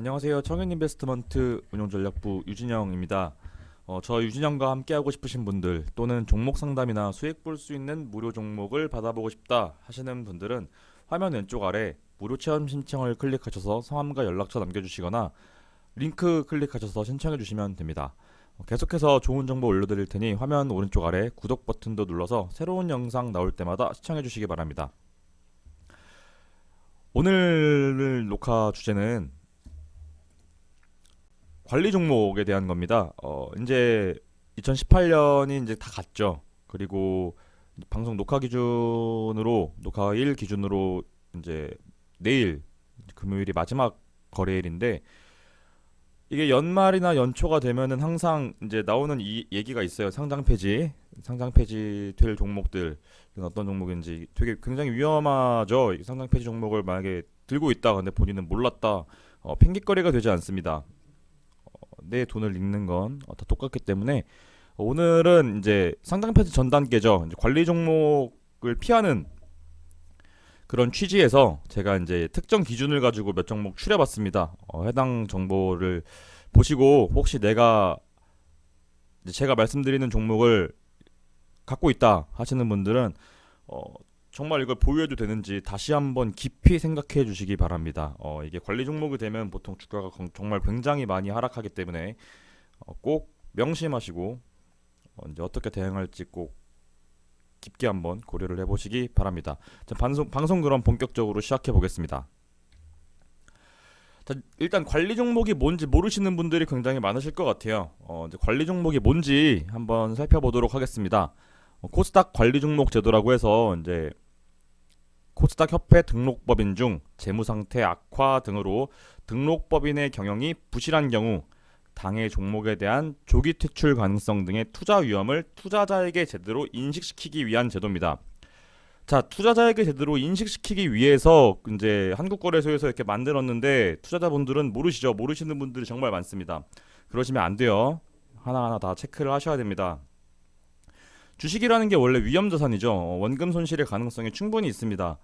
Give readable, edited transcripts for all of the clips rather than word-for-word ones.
안녕하세요. 청년인베스트먼트 운용전략부 유진영입니다. 저 유진영과 함께하고 싶으신 분들 또는 종목 상담이나 수익 볼 수 있는 무료 종목을 받아보고 싶다 하시는 분들은 화면 왼쪽 아래 무료 체험 신청을 클릭하셔서 성함과 연락처 남겨주시거나 링크 클릭하셔서 신청해 주시면 됩니다. 계속해서 좋은 정보 올려드릴 테니 화면 오른쪽 아래 구독 버튼도 눌러서 새로운 영상 나올 때마다 시청해 주시기 바랍니다. 오늘 녹화 주제는 관리 종목에 대한 겁니다. 이제 2018년이 이제 다 갔죠. 그리고 방송 녹화일 기준으로 이제 내일 금요일이 마지막 거래일인데 이게 연말이나 연초가 되면은 항상 이제 나오는 이 얘기가 있어요. 상장 폐지 될 종목들 어떤 종목인지 되게 굉장히 위험하죠. 이 상장 폐지 종목을 만약에 들고 있다 근데 본인은 몰랐다. 핑계거리가 되지 않습니다. 내 돈을 잃는 건 다 똑같기 때문에 오늘은 이제 상장 폐지 전 단계죠. 이제 관리 종목을 피하는 그런 취지에서 제가 이제 특정 기준을 가지고 몇 종목 추려봤습니다. 해당 정보를 보시고 혹시 제가 말씀드리는 종목을 갖고 있다 하시는 분들은 정말 이걸 보유해도 되는지 다시 한번 깊이 생각해 주시기 바랍니다. 이게 관리 종목이 되면 보통 주가가 정말 굉장히 많이 하락하기 때문에 꼭 명심하시고 이제 어떻게 대응할지 꼭 깊게 한번 고려를 해보시기 바랍니다. 자, 방송 그럼 본격적으로 시작해 보겠습니다. 자, 일단 관리 종목이 뭔지 모르시는 분들이 굉장히 많으실 것 같아요. 이제 관리 종목이 뭔지 한번 살펴보도록 하겠습니다. 코스닥 관리 종목 제도라고 해서 이제 코스닥 협회 등록법인 중 재무상태 악화 등으로 등록법인의 경영이 부실한 경우 당해 종목에 대한 조기 퇴출 가능성 등의 투자 위험을 투자자에게 제대로 인식시키기 위한 제도입니다. 자, 투자자에게 제대로 인식시키기 위해서 이제 한국거래소에서 이렇게 만들었는데 투자자분들은 모르시죠. 모르시는 분들이 정말 많습니다. 그러시면 안 돼요. 하나하나 다 체크를 하셔야 됩니다. 주식이라는 게 원래 위험 자산이죠. 원금 손실의 가능성이 충분히 있습니다.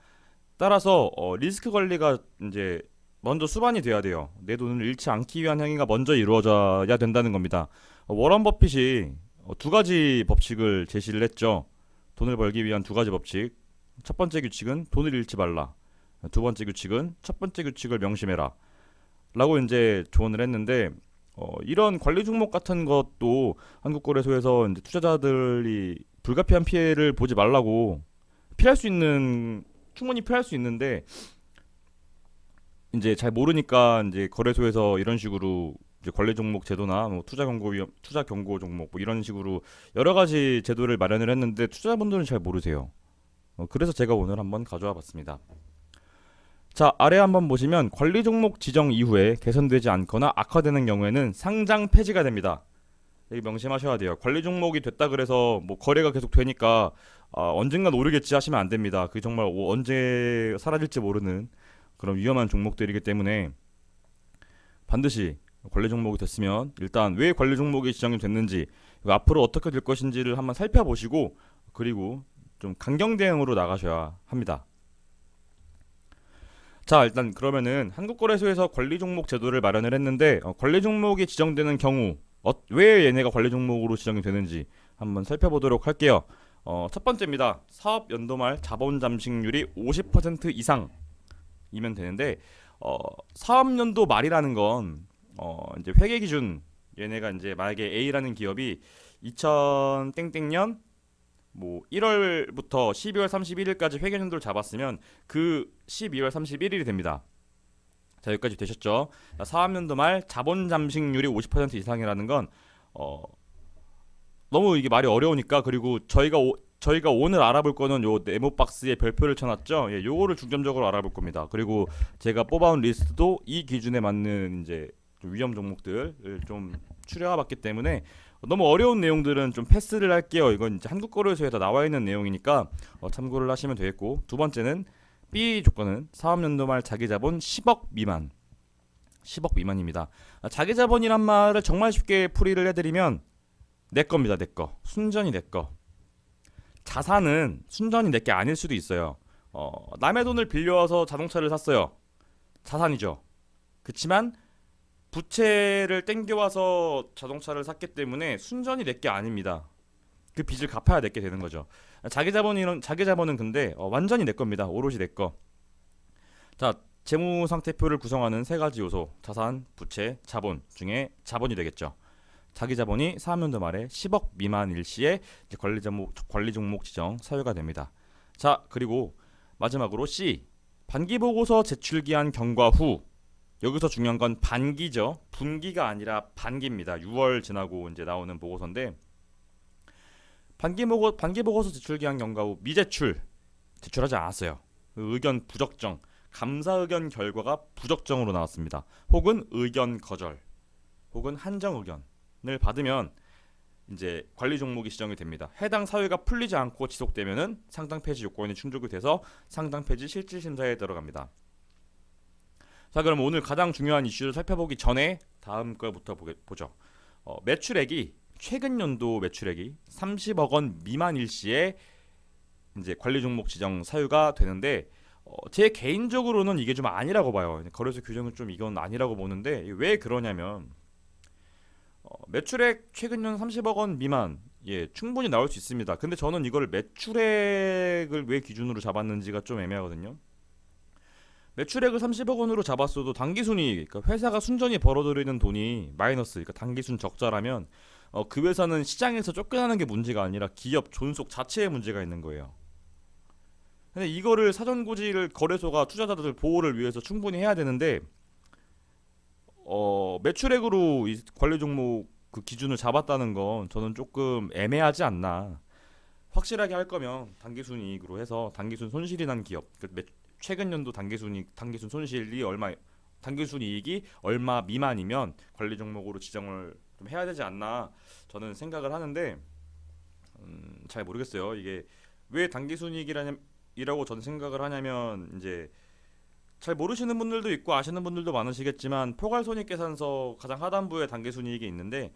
따라서 리스크 관리가 이제 먼저 수반이 돼야 돼요. 내 돈을 잃지 않기 위한 행위가 먼저 이루어져야 된다는 겁니다. 워런 버핏이 두 가지 법칙을 제시를 했죠. 돈을 벌기 위한 두 가지 법칙. 첫 번째 규칙은 돈을 잃지 말라. 두 번째 규칙은 첫 번째 규칙을 명심해라. 라고 이제 조언을 했는데 이런 관리 종목 같은 것도 한국거래소에서 이제 투자자들이 불가피한 피해를 보지 말라고 충분히 피할 수 있는데 이제 잘 모르니까 이제 거래소에서 이런 식으로 이제 관리 종목 제도나 뭐 투자 경고 종목 뭐 이런 식으로 여러 가지 제도를 마련을 했는데 투자자분들은 잘 모르세요. 그래서 제가 오늘 한번 가져와 봤습니다. 자, 아래 한번 보시면 관리 종목 지정 이후에 개선되지 않거나 악화되는 경우에는 상장 폐지가 됩니다. 여기 명심하셔야 돼요. 관리 종목이 됐다 그래서 뭐 거래가 계속 되니까 언젠간 오르겠지 하시면 안 됩니다. 그게 정말 언제 사라질지 모르는 그런 위험한 종목들이기 때문에 반드시 관리 종목이 됐으면 일단 왜 관리 종목이 지정이 됐는지 앞으로 어떻게 될 것인지를 한번 살펴보시고 그리고 좀 강경 대응으로 나가셔야 합니다. 자, 일단 그러면은 한국거래소에서 관리 종목 제도를 마련을 했는데 관리 종목이 지정되는 경우 왜 얘네가 관리 종목으로 지정이 되는지 한번 살펴보도록 할게요. 첫 번째입니다. 사업 연도 말 자본 잠식률이 50% 이상이면 되는데 사업 연도 말이라는 건 이제 회계 기준 얘네가 이제 만약에 A라는 기업이 2000 땡땡년 뭐 1월부터 12월 31일까지 회계연도를 잡았으면 그 12월 31일이 됩니다. 자, 여기까지 되셨죠? 사업연도 말 자본 잠식률이 50% 이상이라는 건 너무 이게 말이 어려우니까 그리고 저희가 오늘 알아볼 거는 요 네모 박스에 별표를 쳐놨죠. 예, 요거를 중점적으로 알아볼 겁니다. 그리고 제가 뽑아온 리스트도 이 기준에 맞는 이제 좀 위험 종목들을 좀 추려봤기 때문에 너무 어려운 내용들은 좀 패스를 할게요. 이건 이제 한국거래소에서 나와 있는 내용이니까 참고를 하시면 되겠고, 두 번째는 B 조건은 사업연도 말 자기자본 10억 미만. 10억 미만입니다. 자기자본이란 말을 정말 쉽게 풀이를 해드리면 내 겁니다. 내 거. 순전히 내 거. 자산은 순전히 내 게 아닐 수도 있어요. 남의 돈을 빌려와서 자동차를 샀어요. 자산이죠. 그렇지만 부채를 땡겨와서 자동차를 샀기 때문에 순전히 내 게 아닙니다. 그 빚을 갚아야 내게 되는 거죠. 자기 자본은 근데 완전히 내 겁니다. 오롯이 내 거. 자, 재무 상태표를 구성하는 세 가지 요소: 자산, 부채, 자본 중에 자본이 되겠죠. 자기 자본이 사업연도 말에 10억 미만일 시에 이제 관리 종목 지정 사유가 됩니다. 자, 그리고 마지막으로 C, 반기 보고서 제출 기한 경과 후. 여기서 중요한 건 반기죠. 분기가 아니라 반기입니다. 6월 지나고 이제 나오는 보고서인데, 반기 보고서 제출 기한 경과 후 제출하지 않았어요. 의견 부적정, 감사 의견 결과가 부적정으로 나왔습니다. 혹은 의견 거절, 혹은 한정 의견을 받으면 이제 관리 종목이 지정이 됩니다. 해당 사유가 풀리지 않고 지속되면은 상당 폐지 요건이 충족이 돼서 상당 폐지 실질 심사에 들어갑니다. 자, 그럼 오늘 가장 중요한 이슈를 살펴보기 전에 다음 거부터 보죠. 최근 연도 매출액이 30억 원 미만일 시에 이제 관리 종목 지정 사유가 되는데, 제 개인적으로는 이게 좀 아니라고 봐요. 거래소 규정은 좀 이건 아니라고 보는데, 왜 그러냐면 매출액 최근 연 30억 원 미만, 충분히 나올 수 있습니다. 근데 저는 이걸 매출액을 왜 기준으로 잡았는지가 좀 애매하거든요. 매출액을 30억 원으로 잡았어도 당기순이익, 그러니까 회사가 순전히 벌어들이는 돈이 마이너스, 그러니까 당기순 적자라면 그 회사는 시장에서 쫓겨나는 게 문제가 아니라 기업 존속 자체에 문제가 있는 거예요. 근데 이거를 사전고지를 거래소가 투자자들 보호를 위해서 충분히 해야 되는데, 매출액으로 이 관리 종목 그 기준을 잡았다는 건 저는 조금 애매하지 않나. 확실하게 할 거면 당기순이익으로 해서 당기순 손실이 난 기업, 최근 연도 당기순 손실이 얼마, 당기순이익이 얼마 미만이면 관리 종목으로 지정을 좀 해야 되지 않나 저는 생각을 하는데, 잘 모르겠어요. 이게 왜 당기순이익이라고 저는 생각을 하냐면, 이제 잘 모르시는 분들도 있고 아시는 분들도 많으시겠지만, 포괄손익계산서 가장 하단부에 당기순이익이 있는데,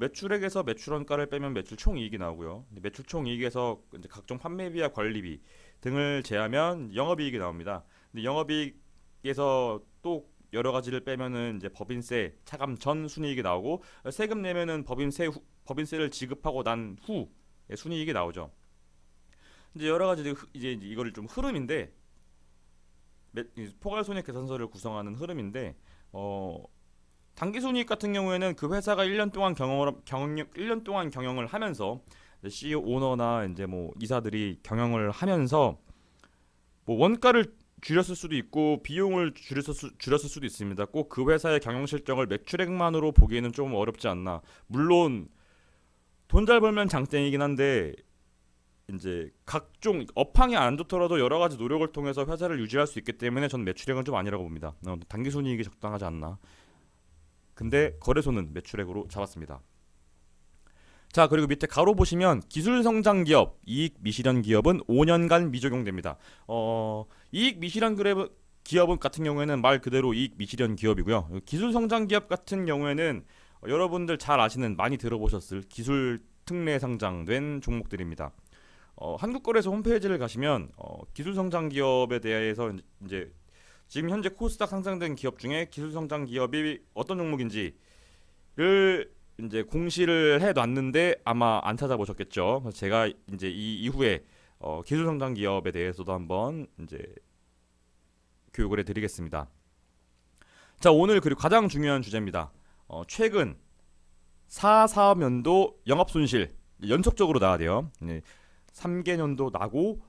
매출액에서 매출원가를 빼면 매출총이익이 나오고요. 매출총이익에서 이제 각종 판매비와 관리비 등을 제하면 영업이익이 나옵니다. 근데 영업이익에서 또 여러 가지를 빼면은 이제 법인세, 차감 전 순이익이 나오고, 세금 내면은 법인세를 지급하고 난 후 순이익이 나오죠. 이제 여러 가지 이제 이거를 좀 흐름인데, 포괄손익 계산서를 구성하는 흐름인데, 당기순이익 같은 경우에는 그 회사가 1년 동안 1년 동안 경영을 하면서 CEO 오너나 이제 뭐 이사들이 경영을 하면서 뭐 원가를 줄였을 수도 있고 비용을 줄였을 수도 있습니다. 꼭 그 회사의 경영 실적을 매출액만으로 보기에는 좀 어렵지 않나. 물론 돈 잘 벌면 장땡이긴 한데, 이제 각종 업황이 안 좋더라도 여러 가지 노력을 통해서 회사를 유지할 수 있기 때문에 저는 매출액은 좀 아니라고 봅니다. 당기순이익이 적당하지 않나. 근데 거래소는 매출액으로 잡았습니다. 자, 그리고 밑에 가로 보시면 기술 성장 기업, 이익 미실현 기업은 5년간 미적용됩니다. 이익 미실현 기업 같은 경우에는 말 그대로 이익 미실현 기업이고요. 기술 성장 기업 같은 경우에는 여러분들 잘 아시는, 많이 들어보셨을 기술 특례 상장된 종목들입니다. 한국거래소 홈페이지를 가시면 기술 성장 기업에 대해서 이제 지금 현재 코스닥 상장된 기업 중에 기술 성장 기업이 어떤 종목인지를 이제 공시를 해 놨는데 아마 안 찾아보셨겠죠. 그래서 제가 이제 이 이후에 기술 성장 기업에 대해서도 한번 이제 교육을 해드리겠습니다. 자, 오늘 그리고 가장 중요한 주제입니다. 최근 4사업연도 영업손실 연속적으로 나와야 돼요. 3개년도 나고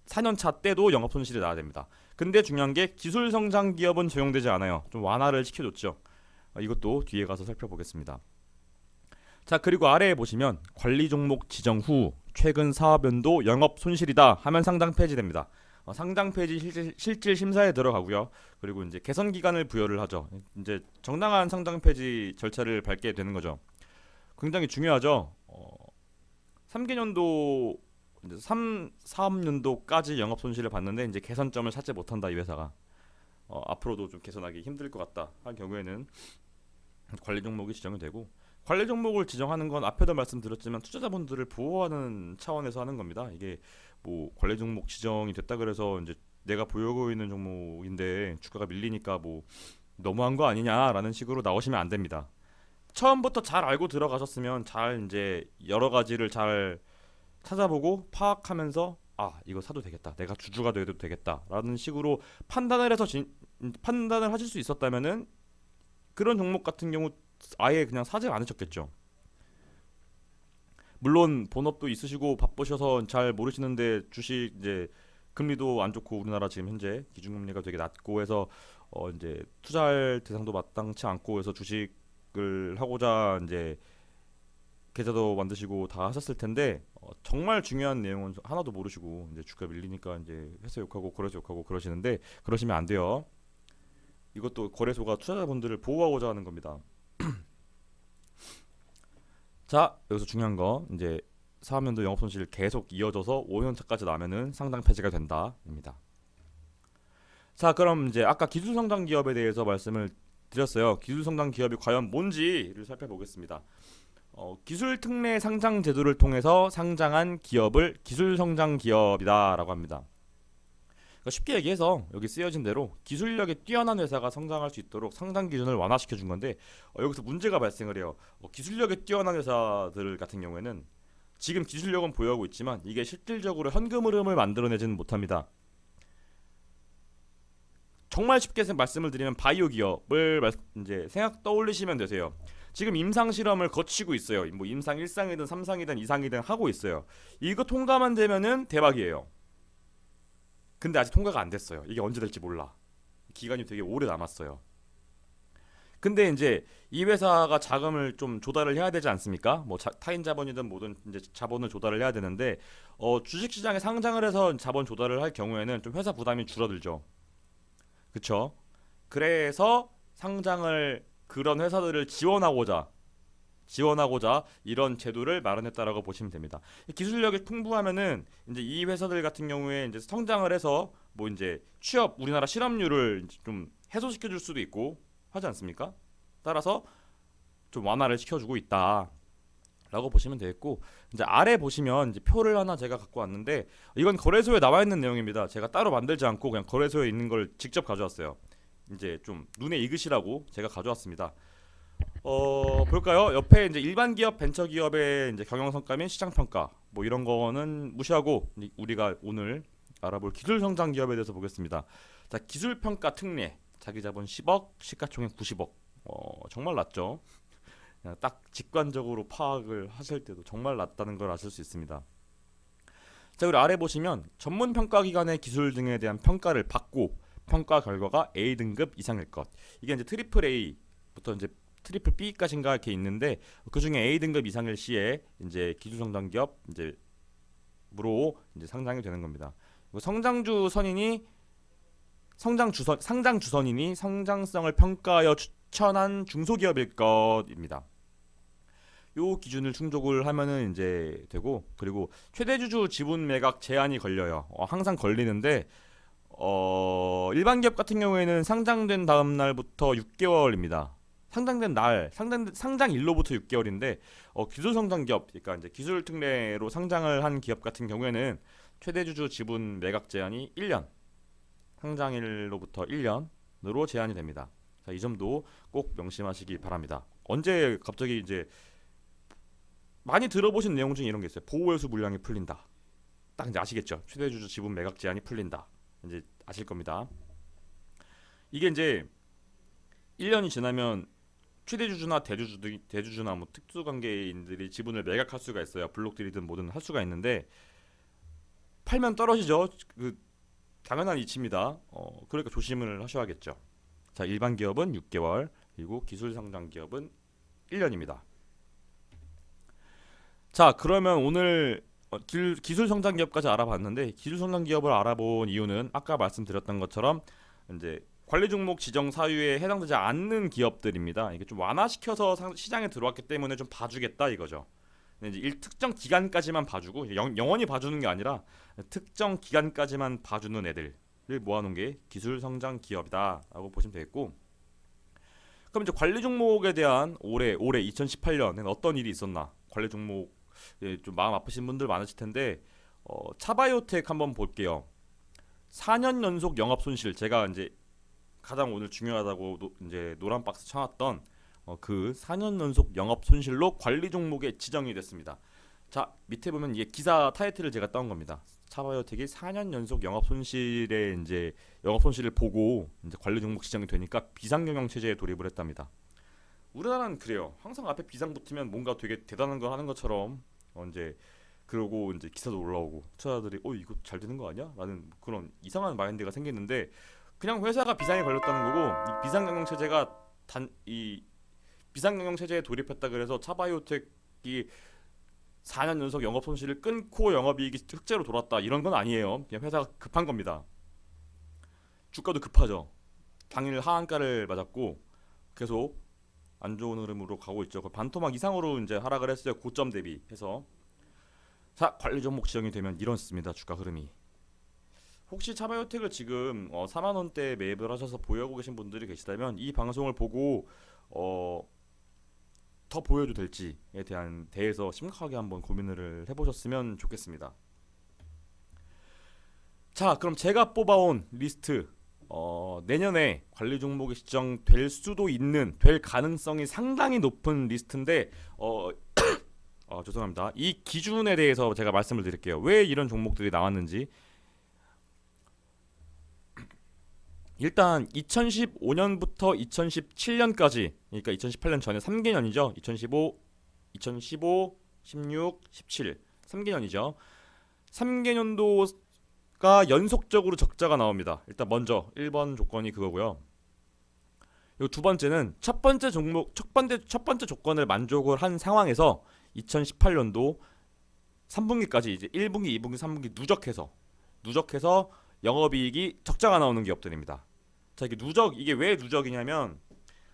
4년차 때도 영업손실이 나야 됩니다. 근데 중요한 게 기술 성장 기업은 적용되지 않아요. 좀 완화를 시켜줬죠. 이것도 뒤에 가서 살펴보겠습니다. 자, 그리고 아래에 보시면 관리 종목 지정 후 최근 사업연도 영업손실이다 하면 상당 폐지됩니다. 상당 폐지 실질 심사에 들어가고요. 그리고 이제 개선 기간을 부여를 하죠. 이제 정당한 상당 폐지 절차를 밟게 되는 거죠. 굉장히 중요하죠. 3개년도 3사업년도까지 영업 손실을 봤는데 이제 개선점을 찾지 못한다, 이 회사가. 앞으로도 좀 개선하기 힘들 것 같다 한 경우에는 관리 종목이 지정이 되고, 관리 종목을 지정하는 건 앞에도 말씀드렸지만 투자자분들을 보호하는 차원에서 하는 겁니다. 이게 뭐 관리 종목 지정이 됐다 그래서 이제 내가 보유하고 있는 종목인데 주가가 밀리니까 뭐 너무한 거 아니냐라는 식으로 나오시면 안 됩니다. 처음부터 잘 알고 들어가셨으면 잘 이제 여러 가지를 잘 찾아보고 파악하면서 아 이거 사도 되겠다, 내가 주주가 돼도 되겠다라는 식으로 판단을 해서 판단을 하실 수 있었다면은 그런 종목 같은 경우 아예 그냥 사지 않으셨겠죠. 물론 본업도 있으시고 바쁘셔서 잘 모르시는데 주식 이제 금리도 안 좋고 우리나라 지금 현재 기준금리가 되게 낮고 해서 이제 투자할 대상도 마땅치 않고 해서 주식을 하고자 이제 계좌도 만드시고 다 하셨을 텐데 정말 중요한 내용은 하나도 모르시고 이제 주가 밀리니까 이제 회사 욕하고 거래소 욕하고 그러시는데 그러시면 안 돼요. 이것도 거래소가 투자자분들을 보호하고자 하는 겁니다. 자, 여기서 중요한 거 이제 4년도 영업손실 계속 이어져서 5년차까지 나면은 상장 폐지가 된다입니다. 자, 그럼 이제 아까 기술성장 기업에 대해서 말씀을 드렸어요. 기술성장 기업이 과연 뭔지를 살펴보겠습니다. 기술 특례 상장 제도를 통해서 상장한 기업을 기술성장 기업이다라고 합니다. 그러니까 쉽게 얘기해서 여기 쓰여진 대로 기술력이 뛰어난 회사가 성장할 수 있도록 상장 기준을 완화시켜 준 건데 여기서 문제가 발생을 해요. 기술력이 뛰어난 회사들 같은 경우에는 지금 기술력은 보유하고 있지만 이게 실질적으로 현금 흐름을 만들어내지는 못합니다. 정말 쉽게 말씀을 드리면 바이오 기업을 이제 생각 떠올리시면 되세요. 지금 임상 실험을 거치고 있어요. 뭐 임상 1상이든 3상이든 2상이든 하고 있어요. 이거 통과만 되면은 대박이에요. 근데 아직 통과가 안 됐어요. 이게 언제 될지 몰라. 기간이 되게 오래 남았어요. 근데 이제 이 회사가 자금을 좀 조달을 해야 되지 않습니까? 뭐 타인 자본이든 뭐든 이제 자본을 조달을 해야 되는데 주식 시장에 상장을 해서 자본 조달을 할 경우에는 좀 회사 부담이 줄어들죠. 그쵸? 그래서 상장을 그런 회사들을 지원하고자 이런 제도를 마련했다라고 보시면 됩니다. 기술력이 풍부하면은 이제 이 회사들 같은 경우에 이제 성장을 해서 뭐 이제 취업 우리나라 실업률을 좀 해소시켜 줄 수도 있고 하지 않습니까? 따라서 좀 완화를 시켜주고 있다라고 보시면 되겠고 이제 아래 보시면 이제 표를 하나 제가 갖고 왔는데 이건 거래소에 나와 있는 내용입니다. 제가 따로 만들지 않고 그냥 거래소에 있는 걸 직접 가져왔어요. 이제 좀 눈에 익으시라고 제가 가져왔습니다. 볼까요? 옆에 이제 일반 기업, 벤처 기업의 이제 경영 성과 및 시장 평가 뭐 이런 거는 무시하고 우리가 오늘 알아볼 기술 성장 기업에 대해서 보겠습니다. 자, 기술 평가 특례, 자기 자본 10억, 시가총액 90억. 정말 낮죠. 그냥 딱 직관적으로 파악을 하실 때도 정말 낮다는 걸 아실 수 있습니다. 자, 그리고 아래 보시면 전문 평가 기관의 기술 등에 대한 평가를 받고 평가 결과가 A 등급 이상일 것. 이게 이제 트리플 A부터 이제 트리플 B까지인가 이렇게 있는데 그 중에 A 등급 이상일 시에 이제 기술 성장 기업 이제로 이제 상장이 되는 겁니다. 성장주 선인이 상장 주선인이 성장성을 평가하여 추천한 중소기업일 것입니다. 요 기준을 충족을 하면은 이제 되고 그리고 최대 주주 지분 매각 제한이 걸려요. 항상 걸리는데 일반 기업 같은 경우에는 상장된 다음 날부터 6개월입니다. 상장된 날, 상장일로부터 6개월인데 기술 성장 기업, 그러니까 이제 기술 특례로 상장을 한 기업 같은 경우에는 최대 주주 지분 매각 제한이 1년, 상장일로부터 1년으로 제한이 됩니다. 자, 이 점도 꼭 명심하시기 바랍니다. 언제 갑자기 이제 많이 들어보신 내용 중에 이런 게 있어요. 보호회수 물량이 풀린다. 딱 이제 아시겠죠? 최대 주주 지분 매각 제한이 풀린다. 이제 아실 겁니다. 이게 이제 1년이 지나면 최대 주주나 대주주나 뭐 특수관계인들이 지분을 매각할 수가 있어요. 블록들이든 뭐든 할 수가 있는데 팔면 떨어지죠. 그 당연한 이치입니다. 그러니까 조심을 하셔야겠죠. 자, 일반 기업은 6개월, 그리고 기술 성장 기업은 1년입니다. 자, 그러면 오늘 기술 성장 기업까지 알아봤는데 기술 성장 기업을 알아본 이유는 아까 말씀드렸던 것처럼 이제 관리 종목 지정 사유에 해당되지 않는 기업들입니다. 이게 좀 완화시켜서 시장에 들어왔기 때문에 좀 봐주겠다 이거죠. 이제 특정 기간까지만 봐주고 영원히 봐주는 게 아니라 특정 기간까지만 봐주는 애들을 모아놓은 게 기술 성장 기업이다라고 보시면 되겠고, 그럼 이제 관리 종목에 대한 올해 2018년엔 어떤 일이 있었나? 관리 종목 좀 마음 아프신 분들 많으실 텐데 차바이오텍 한번 볼게요. 4년 연속 영업 손실, 제가 이제 가장 오늘 중요하다고 이제 노란 박스 쳐놨던 그 4년 연속 영업 손실로 관리 종목에 지정이 됐습니다. 자, 밑에 보면 이게 기사 타이틀을 제가 따온 겁니다. 차바이오텍이 4년 연속 영업 손실에 이제 영업 손실을 보고 이제 관리 종목 지정이 되니까 비상경영 체제에 돌입을 했답니다. 우리나라는 그래요. 항상 앞에 비상 붙으면 뭔가 되게 대단한 걸 하는 것처럼 이제 그러고 이제 기사도 올라오고 투자자들이 이거 잘 되는 거 아니야? 라는 그런 이상한 마인드가 생기는데 그냥 회사가 비상에 걸렸다는 거고 이 비상경영 체제가 이 비상경영 체제에 돌입했다 그래서 차바이오텍이 4년 연속 영업 손실을 끊고 영업이익이 흑자로 돌았다 이런 건 아니에요. 그냥 회사가 급한 겁니다. 주가도 급하죠. 당일 하한가를 맞았고 계속 안 좋은 흐름으로 가고 있죠. 반토막 이상으로 이제 하락을 했어요. 고점 대비해서. 자, 관리 종목 지정이 되면 이렇습니다. 주가 흐름이. 혹시 차바이오텍을 지금 4만 원대에 매입을 하셔서 보유하고 계신 분들이 계시다면 이 방송을 보고 더 보여도 될지에 대해서 심각하게 한번 고민을 해보셨으면 좋겠습니다. 자, 그럼 제가 뽑아온 리스트 내년에 관리 종목이 지정될 수도 있는 될 가능성이 상당히 높은 리스트인데 죄송합니다. 이 기준에 대해서 제가 말씀을 드릴게요. 왜 이런 종목들이 나왔는지. 일단 2015년부터 2017년까지 그러니까 2018년 전에 3개년이죠. 2015, 16, 17 3개년이죠. 3개년도가 연속적으로 적자가 나옵니다. 일단 먼저 1번 조건이 그거고요. 그리고 두 번째는 첫 번째 조건을 만족을 한 상황에서 2018년도 3분기까지 이제 1분기, 2분기, 3분기 누적해서 영업이익이 적자가 나오는 기업들입니다. 자, 이게 왜 누적이냐면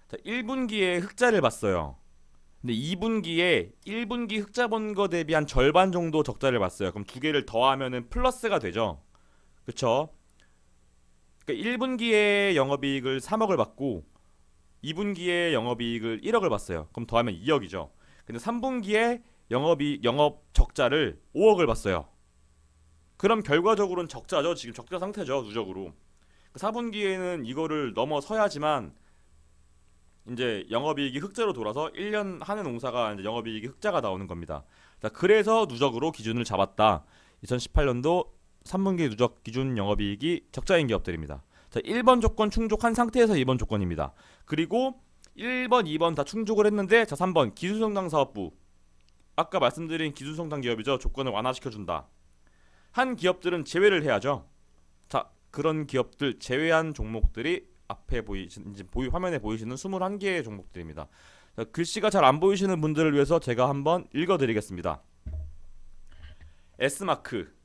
자, 1분기에 흑자를 봤어요. 근데 2분기에 1분기 흑자 본 거 대비 한 절반 정도 적자를 봤어요. 그럼 두 개를 더하면은 플러스가 되죠. 그쵸? 그러니까 1분기에 영업이익을 3억을 받고 2분기에 영업이익을 1억을 봤어요. 그럼 더하면 2억이죠. 근데 3분기에 영업 적자를 5억을 봤어요. 그럼 결과적으로는 적자죠. 지금 적자 상태죠. 누적으로. 4분기에는 이거를 넘어서야지만 이제 영업이익이 흑자로 돌아서 1년 하는 농사가 이제 영업이익이 흑자가 나오는 겁니다. 자, 그래서 누적으로 기준을 잡았다. 2018년도 3분기 누적 기준 영업이익이 적자인 기업들입니다. 자, 1번 조건 충족한 상태에서 2번 조건입니다. 그리고 1번, 2번 다 충족을 했는데 자, 3번 기술성장 사업부. 아까 말씀드린 기술성장 기업이죠. 조건을 완화시켜준다. 한 기업들은 제외를 해야죠. 자, 그런 기업들 제외한 종목들이 앞에 화면에 보이시는 21개의 종목들입니다. 자, 글씨가 잘 안 보이시는 분들을 위해서 제가 한번 읽어드리겠습니다. S마크,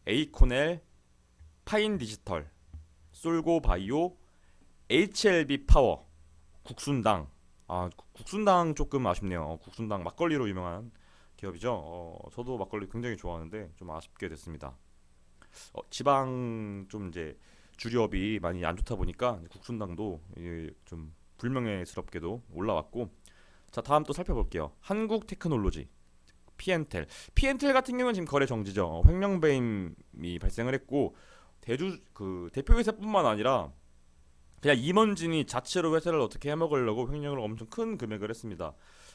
에이코넬, 파인디지털, 솔고바이오, HLB 파워, 국순당. 국순당 조금 아쉽네요. 국순당 막걸리로 유명한 기업이죠. 저도 막걸리 굉장히 좋아하는데 좀 아쉽게 됐습니다. 지방 좀 이제 주류업이 많이 안 좋다 보니까 국순당도 좀 불명예스럽게도 올라왔고. 자, 다음 또 살펴볼게요. 한국테크놀로지, P&L 같은 경우는 지금 거래 정지죠. 횡령배임이 발생을 했고 대표이사뿐만 아니라 그냥 임원진이 자체로 회사를 어떻게 해먹으려고 횡령을 엄청 큰 금액을 했습니다.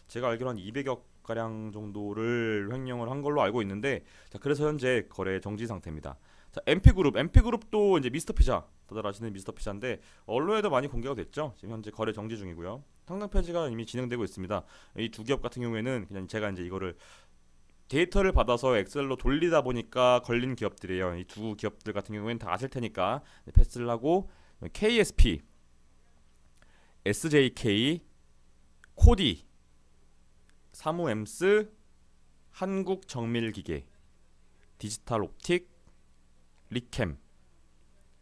제가 알기로 한 200억 가량 정도를 횡령을 한 걸로 알고 있는데, 자, 그래서 현재 거래 정지 상태입니다. 자, MP그룹도 이제 미스터피자, 다들 아시는 미스터피자인데 언론에도 많이 공개가 됐죠. 지금 현재 거래 정지 중이고요. 상장 폐지가 이미 진행되고 있습니다. 이 두 기업 같은 경우에는 그냥 제가 이제 이거를 데이터를 받아서 엑셀로 돌리다 보니까 걸린 기업들이에요. 이 두 기업들 같은 경우에는 다 아실 테니까 패스를 하고, KSP, SJK, 코디, 사무엠스, 한국정밀기계, 디지털옵틱, 리캠,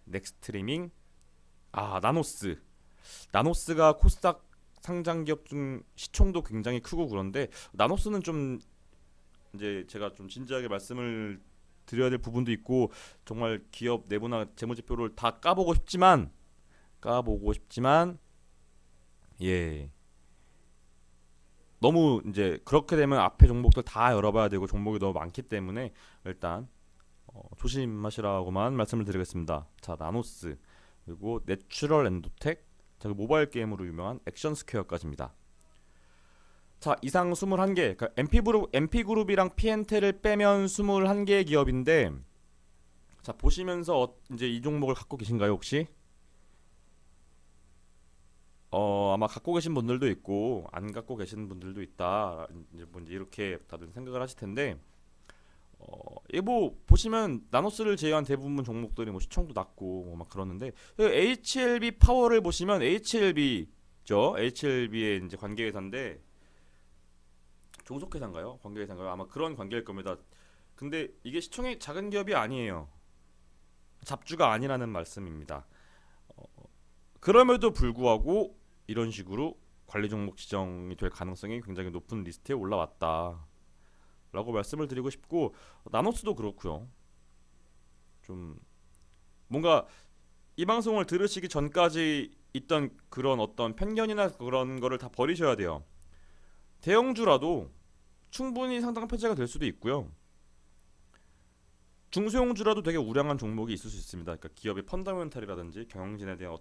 넥스트리밍, 나노스가 코스닥 상장 기업 중 시총도 굉장히 크고 그런데 나노스는 좀 이제 제가 좀 진지하게 말씀을 드려야 될 부분도 있고 정말 기업 내부나 재무제표를 다 까보고 싶지만 예, 너무 이제 그렇게 되면 앞에 종목들 다 열어봐야 되고 종목이 너무 많기 때문에 일단 조심하시라고만 말씀을 드리겠습니다. 자, 나노스 그리고 내추럴 엔도텍, 자, 그 모바일 게임으로 유명한 액션 스퀘어까지입니다. 자, 이상 21개. 그러니까 MP그룹이랑 피엔텔을 빼면 21개의 기업인데, 자, 보시면서 이제 이 종목을 갖고 계신가요, 혹시? 아마 갖고 계신 분들도 있고 안 갖고 계신 분들도 있다. 이제 뭐 이제 이렇게 다들 생각을 하실 텐데, 이게 뭐 보시면 나노스를 제외한 대부분 종목들이 뭐 시총도 낮고 뭐막 그러는데, HLB 파워를 보시면 HLB죠. HLB의 이제 관계회사인데, 종속회사인가요? 관계회사인가요? 아마 그런 관계일 겁니다. 근데 이게 시총이 작은 기업이 아니에요. 잡주가 아니라는 말씀입니다. 그럼에도 불구하고 이런 식으로 관리 종목 지정이 될 가능성이 굉장히 높은 리스트에 올라왔다 라고 말씀을 드리고 싶고, 나노스도 그렇고요. 좀 뭔가 이 방송을 들으시기 전까지 있던 그런 어떤 편견이나 그런 거를 다 버리셔야 돼요. 대형주라도 충분히 상당 폐재가 될 수도 있고요. 중소형주라도 되게 우량한 종목이 있을 수 있습니다. 그러니까 기업의 펀더멘탈이라든지 경영진에 대한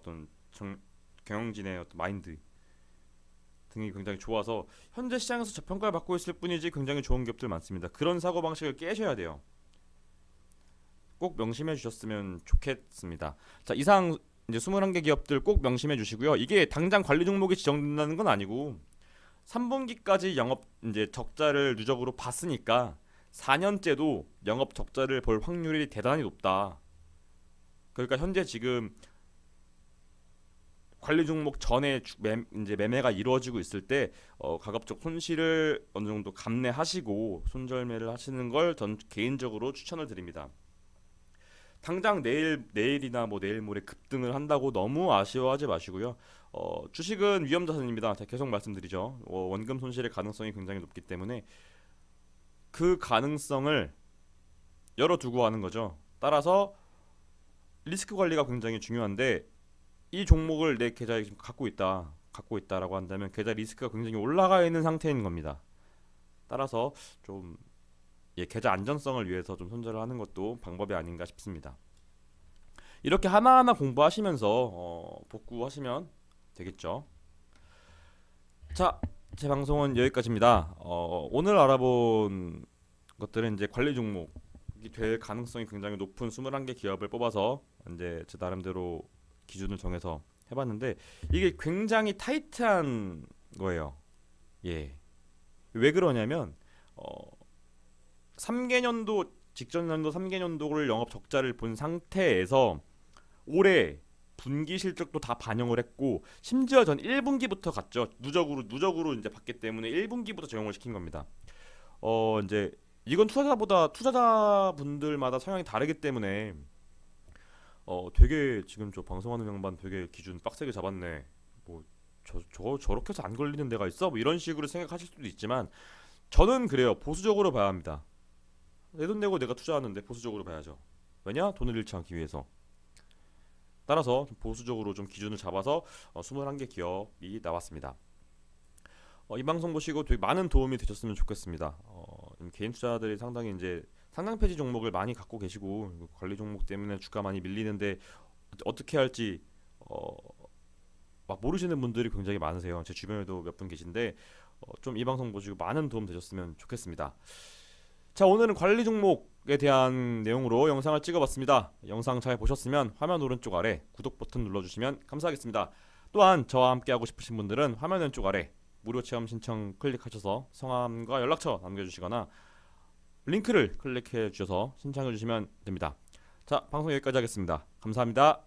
경영진의 어떤 마인드 등이 굉장히 좋아서 현재 시장에서 저평가를 받고 있을 뿐이지 굉장히 좋은 기업들 많습니다. 그런 사고 방식을 깨셔야 돼요. 꼭 명심해 주셨으면 좋겠습니다. 자, 이상 이제 21개 기업들 꼭 명심해 주시고요. 이게 당장 관리 종목이 지정된다는 건 아니고 3분기까지 영업 이제 적자를 누적으로 봤으니까 4년째도 영업 적자를 볼 확률이 대단히 높다. 그러니까 현재 지금 관리 종목 전에 이제 매매가 이루어지고 있을 때 가급적 손실을 어느 정도 감내하시고 손절매를 하시는 걸 전 개인적으로 추천을 드립니다. 당장 내일이나 뭐 내일 모레 급등을 한다고 너무 아쉬워하지 마시고요. 주식은 위험 자산입니다. 제가 계속 말씀드리죠. 원금 손실의 가능성이 굉장히 높기 때문에 그 가능성을 열어두고 하는 거죠. 따라서 리스크 관리가 굉장히 중요한데, 이 종목을 내 계좌에 지금 갖고 있다라고 한다면 계좌 리스크가 굉장히 올라가 있는 상태인 겁니다. 따라서 좀 계좌 안전성을 위해서 좀 손절을 하는 것도 방법이 아닌가 싶습니다. 이렇게 하나하나 공부하시면서 복구하시면 되겠죠. 자, 제 방송은 여기까지입니다. 오늘 알아본 것들은 이제 관리 종목이 될 가능성이 굉장히 높은 21개 기업을 뽑아서 이제 제 나름대로 기준을 정해서 해봤는데, 이게 굉장히 타이트한 거예요. 예. 왜 그러냐면 3개년도 직전 연도 3개년도를 영업 적자를 본 상태에서 올해 분기 실적도 다 반영을 했고, 심지어 전 1분기부터 갔죠. 누적으로 이제 봤기 때문에 1분기부터 적용을 시킨 겁니다. 이제 이건 투자자분들마다 성향이 다르기 때문에 되게 지금 저 방송하는 양반 되게 기준 빡세게 잡았네. 뭐 저렇게 해서 안 걸리는 데가 있어? 뭐 이런 식으로 생각하실 수도 있지만, 저는 그래요. 보수적으로 봐야 합니다. 내 돈 내고 내가 투자하는데 보수적으로 봐야죠. 왜냐? 돈을 잃지 않기 위해서. 따라서 좀 보수적으로 좀 기준을 잡아서 21개 기업이 나왔습니다. 이 방송 보시고 되게 많은 도움이 되셨으면 좋겠습니다. 개인 투자들이 상당히 이제 상장 폐지 종목을 많이 갖고 계시고, 관리 종목 때문에 주가 많이 밀리는데 어떻게 할지 막 모르시는 분들이 굉장히 많으세요. 제 주변에도 몇 분 계신데 좀 이 방송 보시고 많은 도움 되셨으면 좋겠습니다. 자, 오늘은 관리 종목에 대한 내용으로 영상을 찍어봤습니다. 영상 잘 보셨으면 화면 오른쪽 아래 구독 버튼 눌러주시면 감사하겠습니다. 또한 저와 함께 하고 싶으신 분들은 화면 왼쪽 아래 무료 체험 신청 클릭하셔서 성함과 연락처 남겨주시거나 링크를 클릭해 주셔서 신청해 주시면 됩니다. 자, 방송 여기까지 하겠습니다. 감사합니다.